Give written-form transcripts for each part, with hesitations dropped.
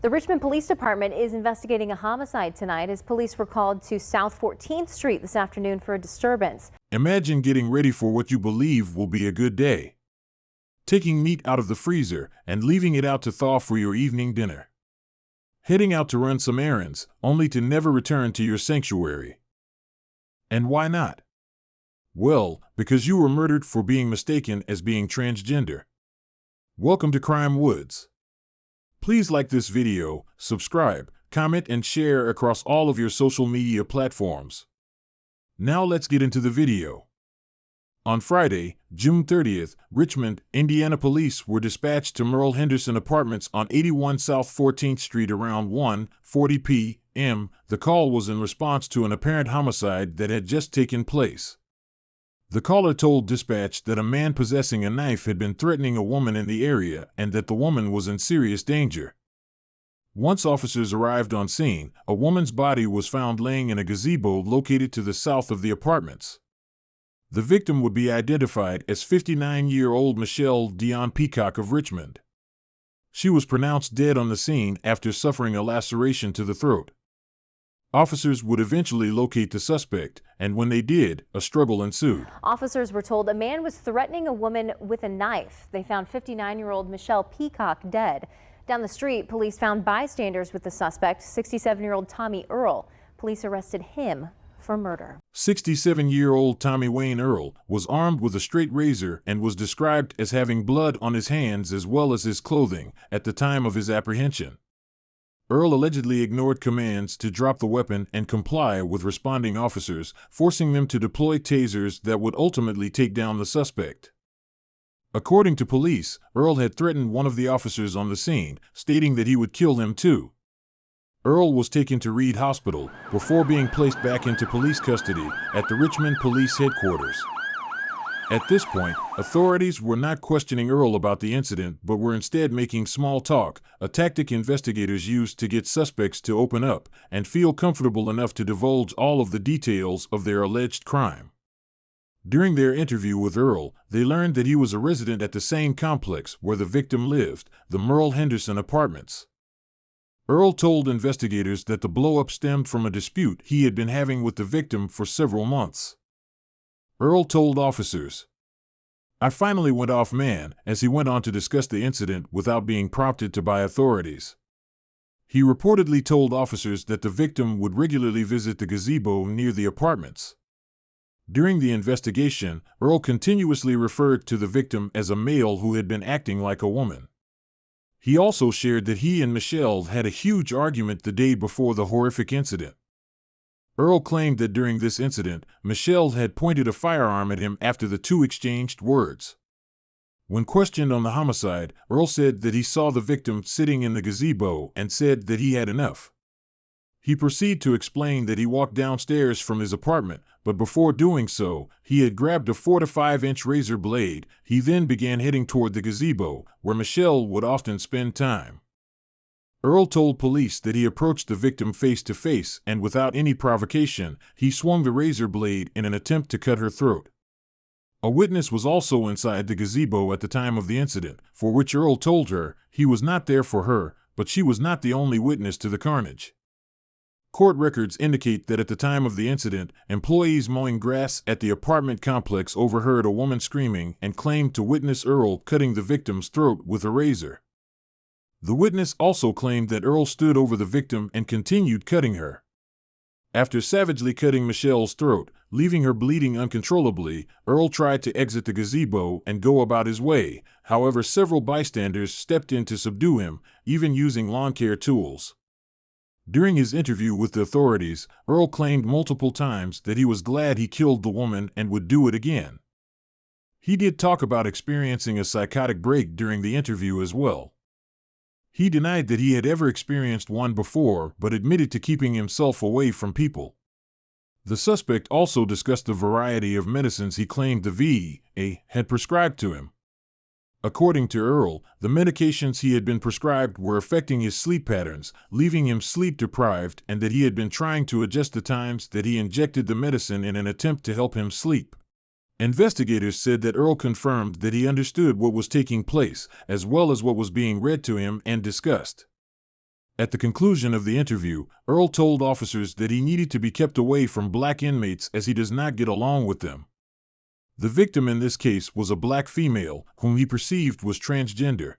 The Richmond Police Department is investigating a homicide tonight as police were called to South 14th Street this afternoon for a disturbance. Imagine getting ready for what you believe will be a good day. Taking meat out of the freezer and leaving it out to thaw for your evening dinner. Heading out to run some errands, only to never return to your sanctuary. And why not? Well, because you were murdered for being mistaken as being transgender. Welcome to Crime Woods. Please like this video, subscribe, comment, and share across all of your social media platforms. Now let's get into the video. On Friday, June 30th, Richmond, Indiana police were dispatched to Merle Henderson Apartments on 81 South 14th Street around 1:40 p.m. The call was in response to an apparent homicide that had just taken place. The caller told dispatch that a man possessing a knife had been threatening a woman in the area and that the woman was in serious danger. Once officers arrived on scene, a woman's body was found laying in a gazebo located to the south of the apartments. The victim would be identified as 59-year-old Dionne Peacock of Richmond. She was pronounced dead on the scene after suffering a laceration to the throat. Officers would eventually locate the suspect, and when they did, a struggle ensued. Officers were told a man was threatening a woman with a knife. They found 59-year-old Peacock dead. Down the street, police found bystanders with the suspect, 67-year-old Tommy Earl. Police arrested him for murder. 67-year-old Tommy Wayne Earl was armed with a straight razor and was described as having blood on his hands as well as his clothing at the time of his apprehension. Earl allegedly ignored commands to drop the weapon and comply with responding officers, forcing them to deploy tasers that would ultimately take down the suspect. According to police, Earl had threatened one of the officers on the scene, stating that he would kill him too. Earl was taken to Reed Hospital before being placed back into police custody at the Richmond Police Headquarters. At this point, authorities were not questioning Earl about the incident but were instead making small talk, a tactic investigators used to get suspects to open up and feel comfortable enough to divulge all of the details of their alleged crime. During their interview with Earl, they learned that he was a resident at the same complex where the victim lived, the Merle Henderson Apartments. Earl told investigators that the blow-up stemmed from a dispute he had been having with the victim for several months. Earl told officers, "I finally went off man," as he went on to discuss the incident without being prompted to by authorities. He reportedly told officers that the victim would regularly visit the gazebo near the apartments. During the investigation, Earl continuously referred to the victim as a male who had been acting like a woman. He also shared that he and Michelle had a huge argument the day before the horrific incident. Earl claimed that during this incident, Michelle had pointed a firearm at him after the two exchanged words. When questioned on the homicide, Earl said that he saw the victim sitting in the gazebo and said that he had enough. He proceeded to explain that he walked downstairs from his apartment, but before doing so, he had grabbed a 4 to 5-inch razor blade. He then began heading toward the gazebo, where Michelle would often spend time. Earl told police that he approached the victim face to face and without any provocation, he swung the razor blade in an attempt to cut her throat. A witness was also inside the gazebo at the time of the incident, for which Earl told her he was not there for her, but she was not the only witness to the carnage. Court records indicate that at the time of the incident, employees mowing grass at the apartment complex overheard a woman screaming and claimed to witness Earl cutting the victim's throat with a razor. The witness also claimed that Earl stood over the victim and continued cutting her. After savagely cutting Michelle's throat, leaving her bleeding uncontrollably, Earl tried to exit the gazebo and go about his way. However, several bystanders stepped in to subdue him, even using lawn care tools. During his interview with the authorities, Earl claimed multiple times that he was glad he killed the woman and would do it again. He did talk about experiencing a psychotic break during the interview as well. He denied that he had ever experienced one before, but admitted to keeping himself away from people. The suspect also discussed the variety of medicines he claimed the VA had prescribed to him. According to Earl, the medications he had been prescribed were affecting his sleep patterns, leaving him sleep-deprived, and that he had been trying to adjust the times that he injected the medicine in an attempt to help him sleep. Investigators said that Earl confirmed that he understood what was taking place, as well as what was being read to him and discussed. At the conclusion of the interview, Earl told officers that he needed to be kept away from black inmates as he does not get along with them. The victim in this case was a black female whom he perceived was transgender.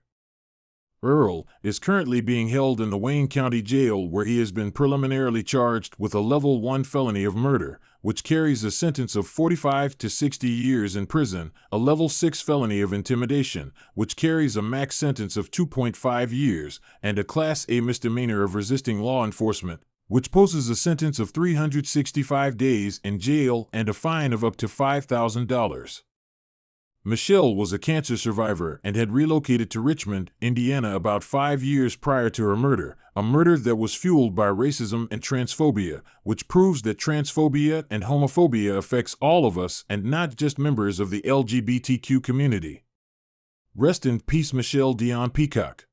Earl is currently being held in the Wayne County Jail, where he has been preliminarily charged with a Level 1 felony of murder, which carries a sentence of 45 to 60 years in prison, a Level 6 felony of intimidation, which carries a max sentence of 2.5 years, and a Class A misdemeanor of resisting law enforcement, which poses a sentence of 365 days in jail and a fine of up to $5,000. Michelle was a cancer survivor and had relocated to Richmond, Indiana about 5 years prior to her murder, a murder that was fueled by racism and transphobia, which proves that transphobia and homophobia affects all of us and not just members of the LGBTQ community. Rest in peace, Michelle Dionne Peacock.